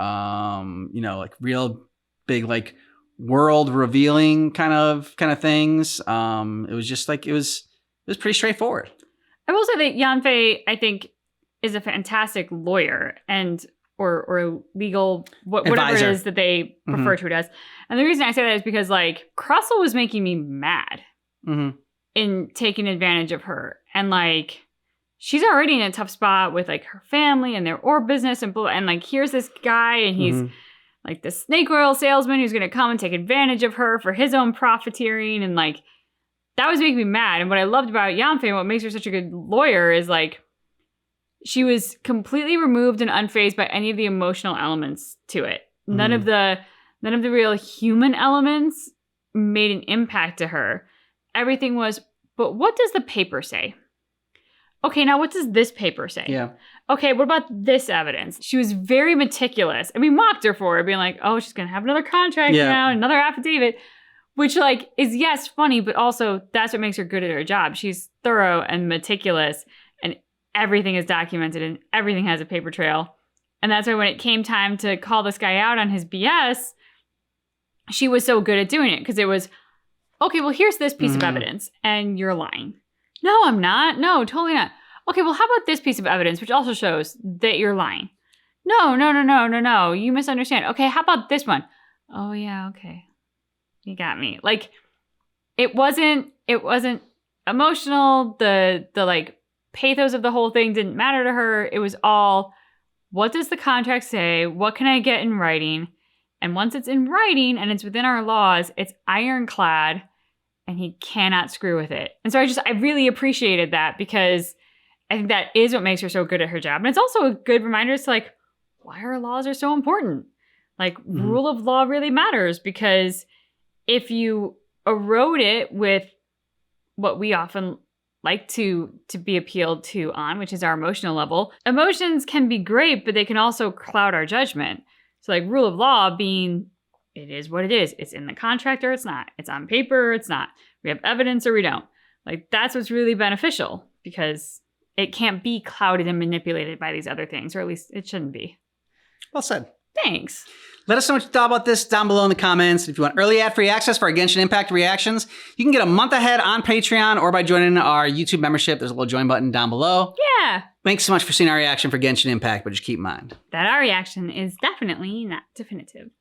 like real big like world revealing kind of things. It was just like it was pretty straightforward. I will say that Yanfei, I think, is a fantastic lawyer or legal whatever it is that they refer to it as. And the reason I say that is because like Crustle was making me mad in taking advantage of her, and like she's already in a tough spot with like her family and their ore business and blah, and like here's this guy and he's like the snake oil salesman who's gonna come and take advantage of her for his own profiteering, and like that was making me mad. And what I loved about Yanfei and what makes her such a good lawyer is like she was completely removed and unfazed by any of the emotional elements to it. None of the real human elements made an impact to her. Everything was, but what does the paper say? Okay, now what does this paper say? Yeah. Okay, what about this evidence? She was very meticulous. And we mocked her for it, being like, oh, she's going to have another contract now, another affidavit. Which, like, is, yes, funny, but also that's what makes her good at her job. She's thorough and meticulous, and everything is documented, and everything has a paper trail. And that's why when it came time to call this guy out on his BS, she was so good at doing it. Because it was, okay, well, here's this piece of evidence, and you're lying. No, I'm not. No, totally not. Okay, well, how about this piece of evidence, which also shows that you're lying? No. You misunderstand. Okay, how about this one? Oh, yeah, okay. You got me. Like, it wasn't emotional. The like pathos of the whole thing didn't matter to her. It was all, what does the contract say? What can I get in writing? And once it's in writing and it's within our laws, it's ironclad and he cannot screw with it. And so I really appreciated that because I think that is what makes her so good at her job. And it's also a good reminder as to like why our laws are so important. Like rule of law really matters because if you erode it with what we often like to be appealed to on, which is our emotional level, emotions can be great, but they can also cloud our judgment. So like rule of law being, it is what it is. It's in the contract or it's not. It's on paper or it's not. We have evidence or we don't. Like that's what's really beneficial because it can't be clouded and manipulated by these other things, or at least it shouldn't be. Well said. Thanks. Let us know what you thought about this down below in the comments. If you want early ad-free access for our Genshin Impact reactions, you can get a month ahead on Patreon or by joining our YouTube membership. There's a little join button down below. Yeah. Thanks so much for seeing our reaction for Genshin Impact, but just keep in mind that our reaction is definitely not definitive.